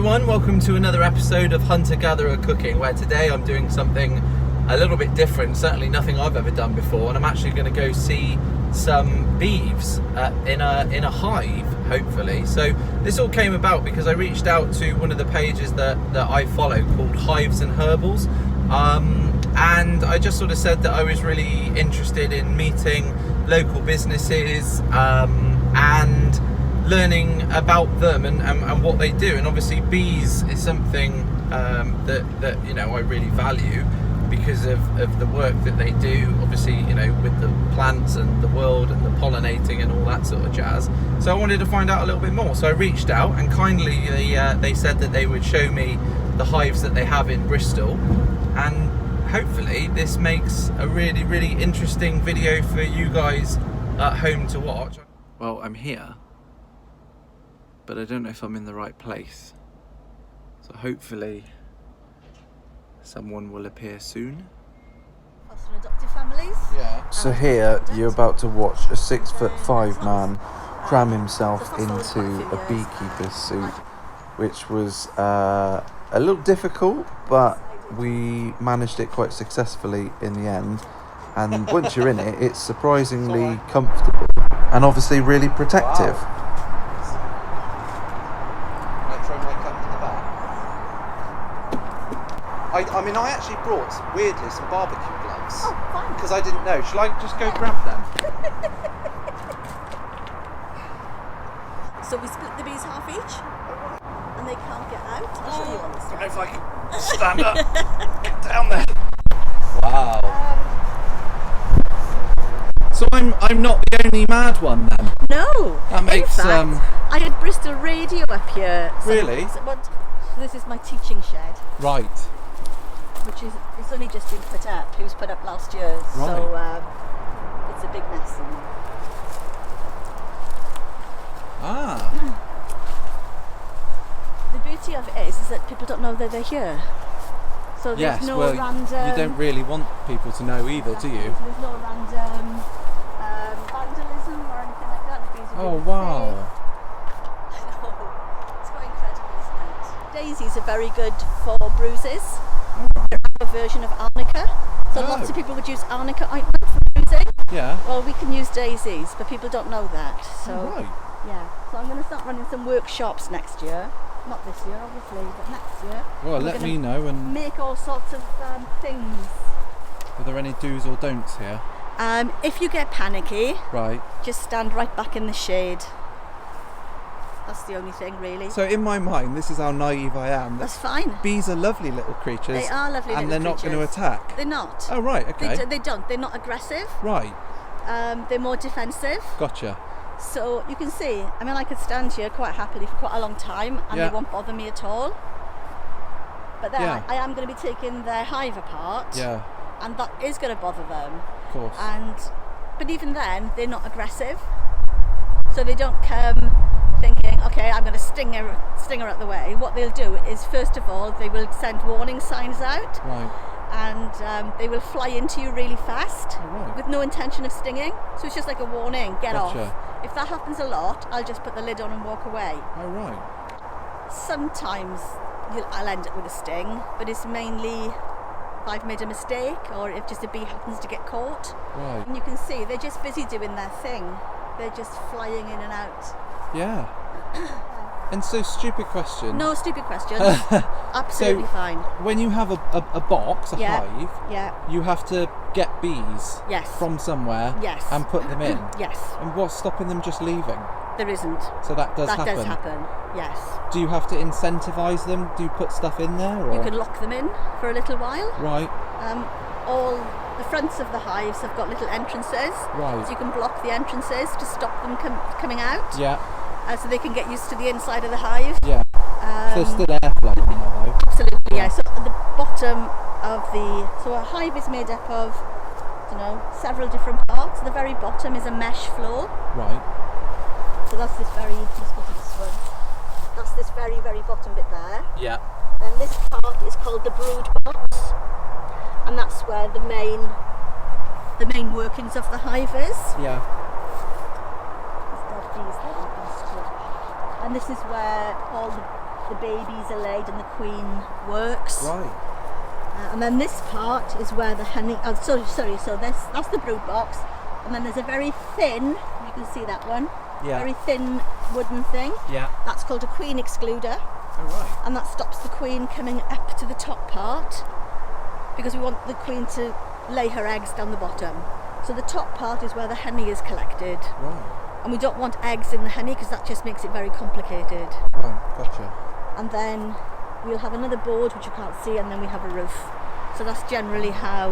everyone, welcome to another episode of Gatherer Cooking, where today I'm doing something a little bit different, certainly nothing I've ever done before, and I'm actually going to go see some beeves in a hive, hopefully. So this all came about because I reached out to one of the pages that I follow called Hives and Herbals, and I just sort of said that I was really interested in meeting local businesses and learning about them and what they do. And obviously bees is something that you know I really value because of the work that they do, obviously, you know, with the plants and the world and the pollinating and all that sort of jazz. So I wanted to find out a little bit more, so I reached out, and kindly they said that they would show me the hives that they have in Bristol, and hopefully this makes a really interesting video for you guys at home to watch. Well, I'm here, but I don't know if I'm in the right place. So hopefully someone will appear soon. Foster and adoptive families. Yeah. So here you're about to watch a 6'5" man cram himself into a beekeeper's suit, which was a little difficult, but we managed it quite successfully in the end. And once you're in it, it's surprisingly comfortable and obviously really protective. I mean, I actually brought, weirdly, some barbecue gloves. Oh, fine. Because I didn't know. Shall I just go grab them? So we split the bees half each, and they can't get out. I'll show you on the side. If I can stand up, get down there. Wow. So I'm not the only mad one then? No. That makes In fact, I did Bristol Radio up here. Really? So this is my teaching shed, right. which is it's only just been put up. It was put up last year, so it's a big mess. Ah. The beauty of it is that people don't know that they're here. So there's Yes, no well, random. you don't really want people to know either, do you? There's no random vandalism or anything like that. The bees are Oh really wow. safe. I know. It's quite incredible, isn't it? Daisies are very good for bruises. They're our version of arnica. So lots of people would use arnica ointment for bruising. Yeah. Well, we can use daisies, but people don't know that. So Right. yeah. So I'm going to start running some workshops next year. Not this year, obviously, but next year. Well, We're let gonna me know. And make all sorts of things. are there any do's or don'ts here? If you get panicky, Right. just stand right back in the shade. That's the only thing, really. So in my mind, this is how naive I am. That's fine. Bees are lovely little creatures. They are lovely and little they're not going to creatures. attack. They're not. Oh right. Okay. They don't. They're not aggressive. Right. They're more defensive. Gotcha. So you can see, I mean, I could stand here quite happily for quite a long time and Yeah. they won't bother me at all. But then Yeah. I am going to be taking their hive apart, Yeah. and that is going to bother them. Of course. But even then, they're not aggressive. So they don't come thinking, okay, I'm going to sting her out the way. What they'll do is, first of all, they will send warning signs out. Right. And they will fly into you really fast right. with no intention of stinging. So it's just like a warning, get Gotcha. off. If that happens a lot, I'll just put the lid on and walk away. Oh right. Sometimes I'll end up with a sting, but it's mainly if I've made a mistake or if just a bee happens to get caught. Right. And you can see they're just busy doing their thing. They're just flying in and out. Yeah. And so, stupid question. No stupid questions. Absolutely So, fine. When you have a box, a Yeah. hive, Yeah. you have to get bees Yes. from somewhere Yes. and put them in. Yes. And what's stopping them just leaving? There isn't. So that does happen. That does happen. Yes. Do you have to incentivize them? Do you put stuff in there? Or? You can lock them in for a little while. Right. All the fronts of the hives have got little entrances. Right. So you can block the entrances to stop them coming out. Yeah. So they can get used to the inside of the hive. Yeah. So there's still airflow in there though. Absolutely, yeah. So at the bottom of so a hive is made up of, several different parts. The very bottom is a mesh floor. Right. So that's this very, let's go to this one. That's this very, very bottom bit there. Yeah. Then this part is called the brood box, and that's where the main workings of the hive is. Yeah. And this is where all the the babies are laid and the queen works. Right. And then this part is where the honey. Oh, sorry. So that's the brood box, and then there's a very thin. You can see that one. Yeah. Very thin wooden thing. Yeah. That's called a queen excluder. Oh, right. And that stops the queen coming up to the top part, because we want the queen to lay her eggs down the bottom. So the top part is where the honey is collected. Right. And we don't want eggs in the honey because that just makes it very complicated. Right. Gotcha. And then we'll have another board which you can't see, and then we have a roof. So that's generally how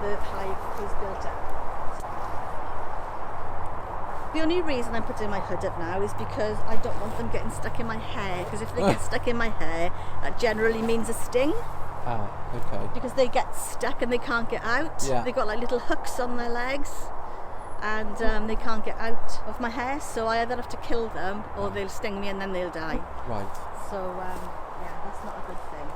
the hive is built up. The only reason I'm putting my hood up now is because I don't want them getting stuck in my hair, because if they get stuck in my hair, that generally means a sting. Ah, okay. Because they get stuck and they can't get out. Yeah. They've got like little hooks on their legs, and they can't get out of my hair, so I either have to kill them or they'll sting me and then they'll die. Right. So yeah, that's not a good thing.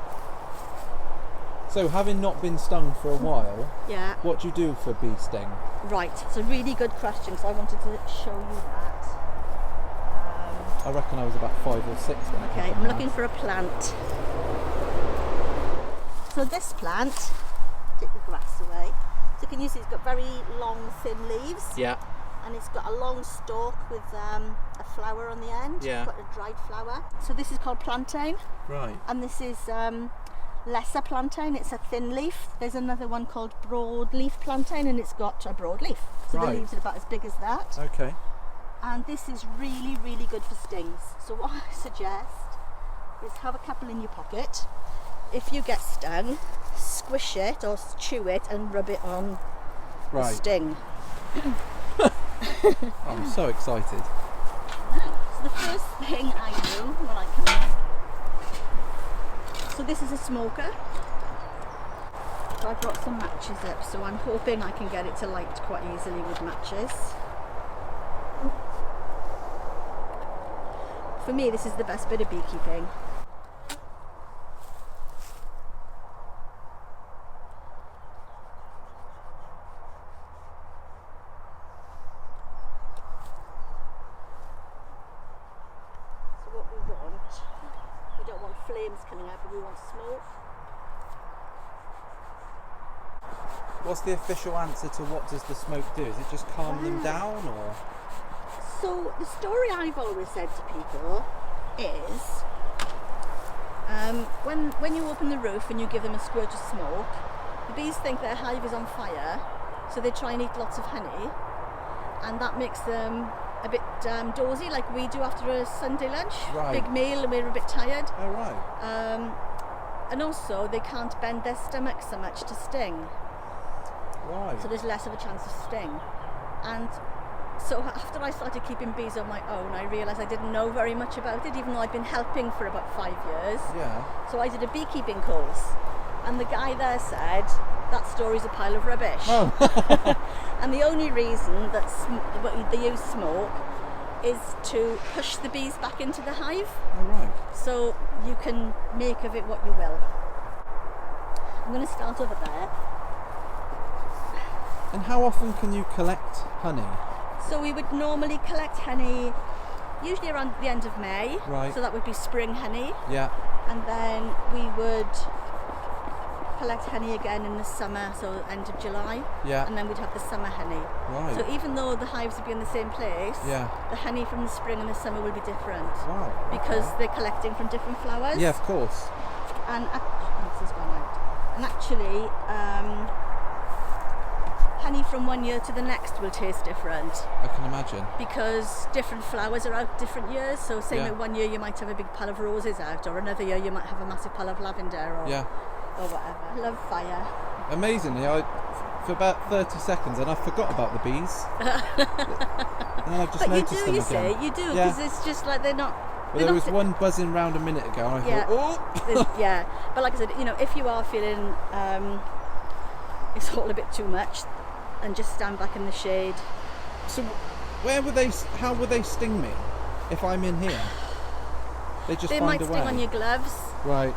So, having not been stung for a while, Yeah. what do you do for bee sting? Right, it's a really good question, so I wanted to show you that. I reckon I was about 5 or 6 when it Okay, happened I'm now. looking for a plant. So this plant, take the grass away. So you can use it, it's got very long, thin leaves. Yeah. And it's got a long stalk with a flower on the end. Yeah. It's got a dried flower. So this is called plantain, Right. and this is lesser plantain. It's a thin leaf. There's another one called broadleaf plantain, and it's got a broad leaf. So Right. the leaves are about as big as that. Okay. And this is really, really good for stings. So what I suggest is have a couple in your pocket. If you get stung, squish it or chew it and rub it on the Right. sting. I'm so excited. So the first thing I do when I come in, so this is a smoker. So I've brought some matches up, so I'm hoping I can get it to light quite easily with matches. For me, this is the best bit of beekeeping. We don't want flames coming out, but we want smoke. What's the official answer to what does the smoke do? Is it just calm them down, or? So the story I've always said to people is when you open the roof and you give them a squirt of smoke, the bees think their hive is on fire, so they try and eat lots of honey, and that makes them a bit dozy, like we do after a Sunday lunch. Right. Big meal and we're a bit tired. Oh, right. And also they can't bend their stomach so much to sting, Right. so there's less of a chance of sting. And so after I started keeping bees on my own, I realised I didn't know very much about it, even though I've been helping for about 5 years. Yeah. So I did a beekeeping course, and the guy there said that story's a pile of rubbish. Oh. And the only reason that they use smoke is to push the bees back into the hive, Oh, right. so you can make of it what you will. I'm going to start over there. And how often can you collect honey? So we would normally collect honey usually around the end of May, Right. so that would be spring honey, Yeah. and then we would collect honey again in the summer, so end of July, Yeah. and then we'd have the summer honey. Right. So even though the hives would be in the same place, Yeah. the honey from the spring and the summer will be different, Wow. because okay. they're collecting from different flowers. Yeah, of course. And this has gone out. And actually, honey from one year to the next will taste different, I can imagine. because different flowers are out different years. So say Yeah. that one year you might have a big pile of roses out, or another year you might have a massive pile of lavender, or Yeah. whatever. I love fire. Amazingly, for about 30 seconds, and I forgot about the bees. And then I've just But you noticed do, them you again. see, you do, Yeah. because it's just like they're not. Well, they're there not was one buzzing round a minute ago, and I Yeah. thought, oh! yeah, but like I said, if you are feeling it's all a bit too much, and just stand back in the shade. So, how would they sting me if I'm in here? They just They find might a sting way. on your gloves. Right.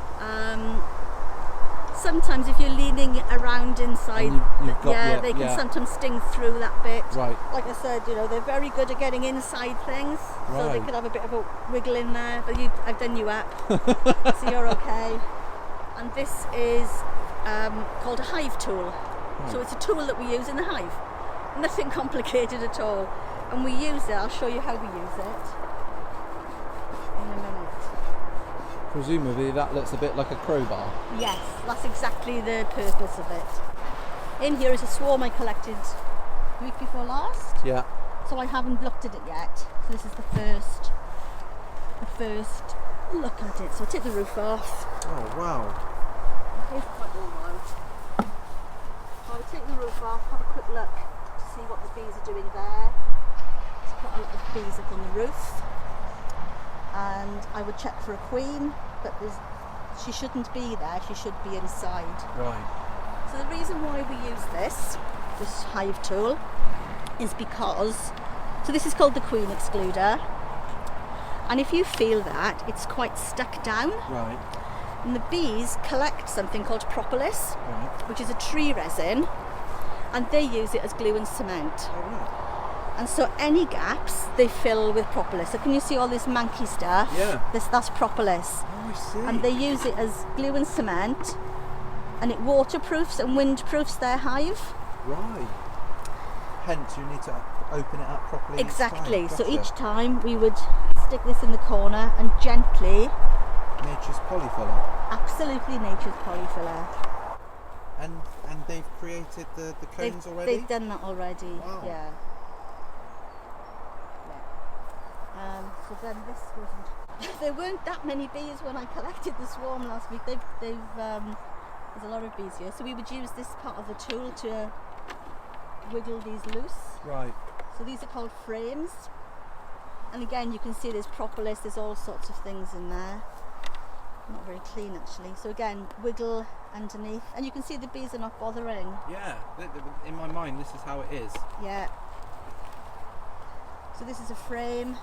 sometimes if you're leaning around inside, you've got- they can sometimes sting through that bit. Right. Like I said, you know, they're very good at getting inside things, so they Right. could have a bit of a wiggle in there. But I've done you up, so you're okay. And this is called a Hive Tool. So it's a tool that we use in the hive. Nothing complicated at all. And we use it. I'll show you how we use it in a minute. Presumably that looks a bit like a crowbar. Yes, that's exactly the purpose of it. In here is a swarm I collected week before last. Yeah. So I haven't looked at it yet. So this is the first look at it. So I'll take the roof off. Oh wow. It's quite warm out. So I'll take the roof off, have a quick look to see what the bees are doing there. Let's put a lot of bees up on the roof. And I would check for a queen, but she shouldn't be there, she should be inside. Right. So the reason why we use this Hive Tool, is because, so this is called the Queen Excluder, and if you feel that, it's quite stuck down. Right. And the bees collect something called propolis, Right. which is a tree resin, and they use it as glue and cement. Oh right. And so any gaps they fill with propolis. So can you see all this manky stuff? Yeah. That's propolis. Oh, I see. And they use it as glue and cement, and it waterproofs and windproofs their hive. Right. Hence, you need to open it up properly. Exactly. Each time. So Gotcha. each time we would stick this in the corner and gently, Nature's polyfiller. absolutely nature's polyfiller. And they've created the cones already? They've done that already. Wow. Yeah. So then this wasn't. There weren't that many bees when I collected the swarm last week. There's a lot of bees here. So we would use this part of the tool to wiggle these loose. Right. So these are called frames. And again, you can see there's propolis. There's all sorts of things in there. Not very clean actually. So again, wiggle underneath, and you can see the bees are not bothering. Yeah. In my mind, this is how it is. Yeah. So this is a frame.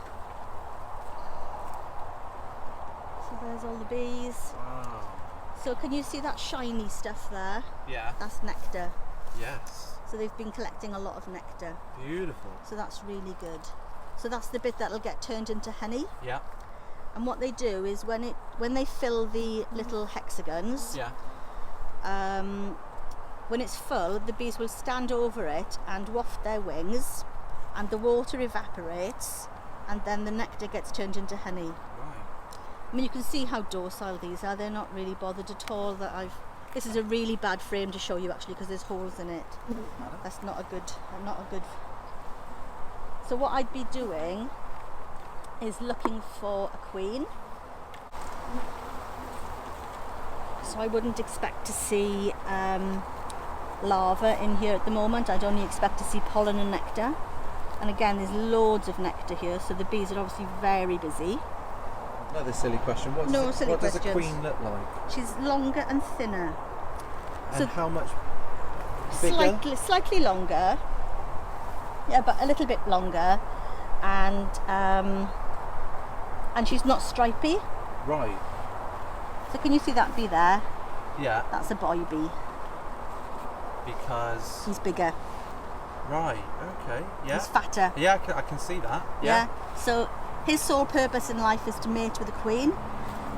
So there's all the bees. Wow. So can you see that shiny stuff there? Yeah. That's nectar. Yes. So they've been collecting a lot of nectar. Beautiful. So that's really good. So that's the bit that'll get turned into honey. Yeah. And what they do is when they fill the little hexagons, Yeah. when it's full, the bees will stand over it and waft their wings, and the water evaporates, and then the nectar gets turned into honey. Right. I mean, you can see how docile these are. They're not really bothered at all that this is a really bad frame to show you actually, because there's holes in it. That's not a good. So what I'd be doing is looking for a queen. So I wouldn't expect to see larvae in here at the moment. I'd only expect to see pollen and nectar. And again, there's loads of nectar here, so the bees are obviously very busy. Another silly question. What does a questions. queen look like? She's longer and thinner. And So how much bigger? Slightly longer. Yeah, but a little bit longer, and she's not stripy. Right. So can you see that bee there? Yeah. That's a boy bee. Because. He's bigger. Right. Okay. Yeah. He's fatter. Yeah, I can see that. Yeah. So his sole purpose in life is to mate with a queen.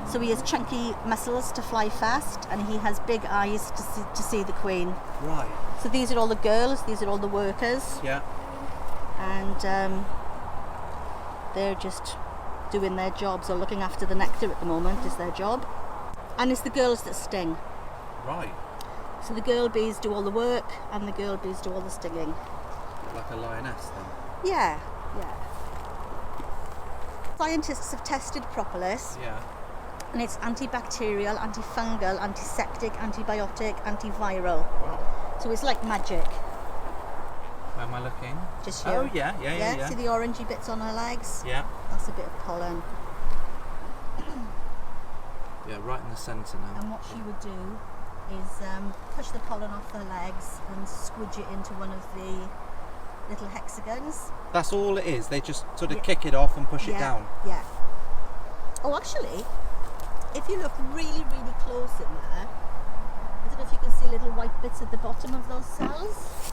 So he has chunky muscles to fly fast, and he has big eyes to see the queen. Right. So these are all the girls. These are all the workers. Yeah. And they're just doing their jobs, or looking after the nectar at the moment is their job. And it's the girls that sting. Right. So the girl bees do all the work, and the girl bees do all the stinging. Like a lioness then. Yeah. Scientists have tested propolis, Yeah. and it's antibacterial, antifungal, antiseptic, antibiotic, antiviral. Wow. So it's like magic. Where am I looking? Just here. Oh yeah. See the orangey bits on her legs? Yeah. That's a bit of pollen. Yeah, right in the centre now. And what she would do is push the pollen off her legs and squidge it into one of the little hexagons. That's all it is. They just sort of kick it off and push it down. Yeah. Oh, actually, if you look really, really close in there, there's a don't know if you can see little white bits at the bottom of those cells.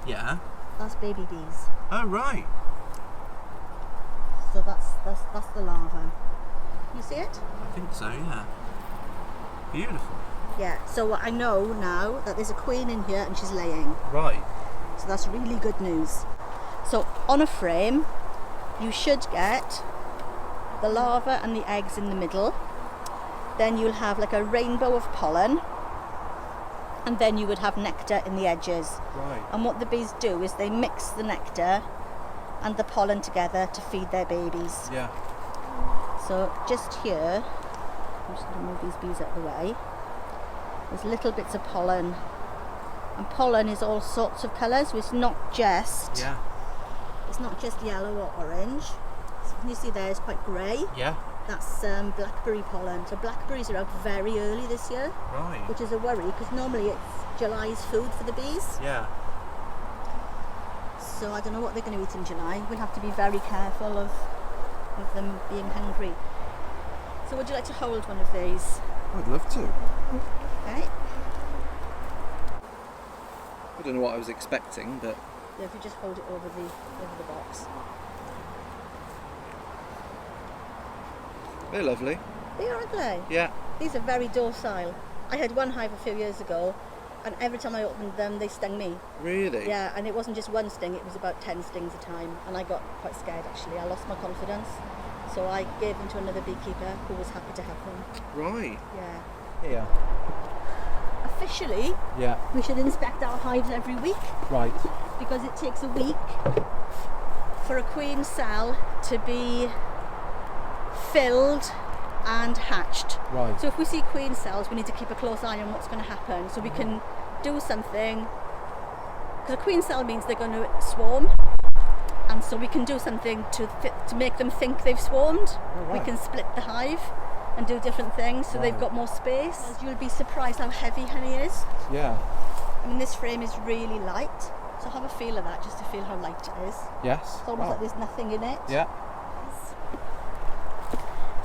Yeah. That's baby bees. Oh, right. So that's the larva. You see it? I think so, yeah. Beautiful. Yeah. So I know now that there's a queen in here and she's laying. Right. So that's really good news. So on a frame, you should get the larva and the eggs in the middle. Then you'll have like a rainbow of pollen. And then you would have nectar in the edges. Right. And what the bees do is they mix the nectar and the pollen together to feed their babies. Yeah. So just here, I'm just going to move these bees out of the way. There's little bits of pollen. And pollen is all sorts of colours, so it's not just yellow or orange. So can you see there, it's quite grey. Yeah. That's blackberry pollen. So blackberries are out very early this year, Right. which is a worry because normally it's July's food for the bees. Yeah. So I don't know what they're going to eat in July. We'll have to be very careful of them being hungry. So would you like to hold one of these? I'd love to. Okay. I don't know what I was expecting, but Yeah, if you just hold it over the box. they're lovely. They are, aren't they? Yeah. These are very docile. I had one hive a few years ago, and every time I opened them, they stung me. Really? Yeah, and it wasn't just one sting, it was about 10 stings a time, and I got quite scared actually. I lost my confidence. So I gave them to another beekeeper who was happy to have them. Right. Yeah. Yeah. Officially, Yeah. we should inspect our hives every week Right. because it takes a week for a queen cell to be filled and hatched. Right. So if we see queen cells, we need to keep a close eye on what's going to happen so we can do something, because a queen cell means they're going to swarm, and so we can do something to make them think they've swarmed. We can split the hive and do different things so they've got more space. You'll be surprised how heavy honey is. Yeah. I mean, this frame is really light, so have a feel of that just to feel how light it is. Yes. It's almost like there's nothing in it. Yeah.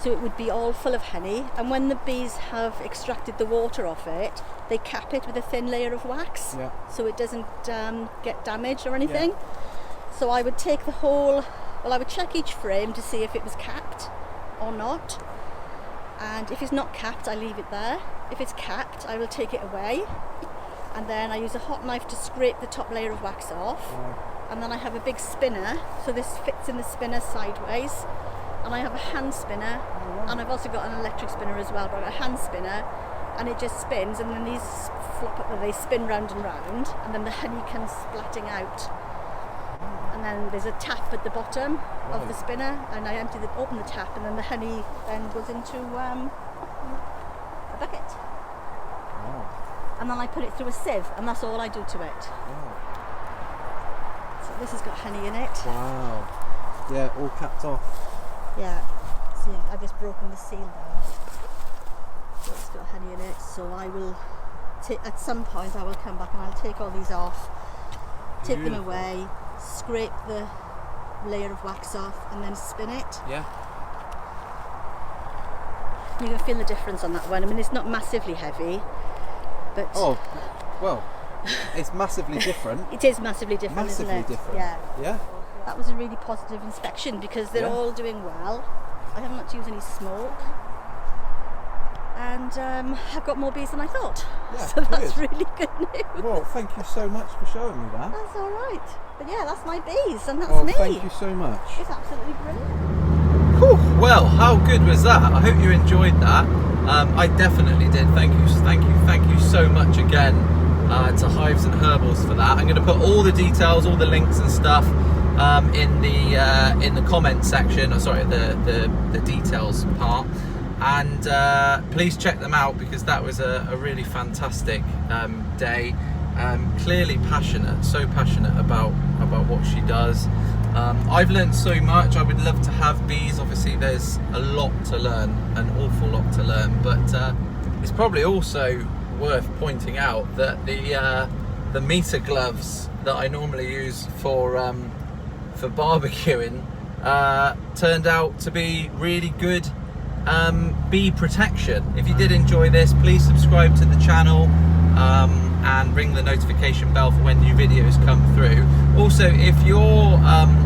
So it would be all full of honey, and when the bees have extracted the water off it, they cap it with a thin layer of wax, Yeah. so it doesn't get damaged or anything. So I would take the whole, I would check each frame to see if it was capped or not, and if it's not capped, I leave it there. If it's capped, I will take it away, and then I use a hot knife to scrape the top layer of wax off, and then I have a big spinner, so this fits in the spinner sideways. And I have a hand spinner, and I've also got an electric spinner as well, but I've got a hand spinner, and it just spins, and then these flop up, they spin round and round, and then the honey comes splatting out. And then there's a tap at the bottom of the spinner, and I open the tap, and then the honey then goes into a bucket. Wow. And then I put it through a sieve, and that's all I do to it. Wow. So this has got honey in it. Wow. Yeah, all capped off. Yeah, see, I've just broken the seal there. So it's got honey in it, so I will, at some point I will come back and I'll take all these off, take them away, scrape the layer of wax off and then spin it. Yeah. You can feel the difference on that one. I mean, it's not massively heavy, but Oh, well, it's massively different. it is massively different, Massively isn't it? different. Yeah. Yeah. That was a really positive inspection because they're Yeah. all doing well. I haven't had to use any smoke. And I've got more bees than I thought. Yeah, So that's good. really good news. Well, thank you so much for showing me that. That's all right. But yeah, that's my bees and that's Oh, me. thank you so much. It's absolutely brilliant. Whew. Well, how good was that? I hope you enjoyed that. I definitely did. Thank you so much again to Hives and Herbals for that. I'm going to put all the details, all the links and stuff in the comment section. Or sorry, the details part. And please check them out because that was a really fantastic day. Clearly passionate, so passionate about what she does. I've learned so much. I would love to have bees. Obviously there's a lot to learn, an awful lot to learn, but it's probably also worth pointing out that the meter gloves that I normally use for barbecuing turned out to be really good bee protection. If you did enjoy this, please subscribe to the channel and ring the notification bell for when new videos come through. Also, if you're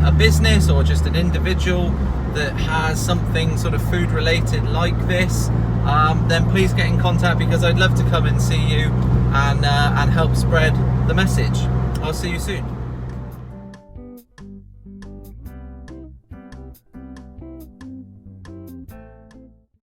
a business or just an individual that has something sort of food related like this, then please get in contact, because I'd love to come and see you and help spread the message. I'll see you soon.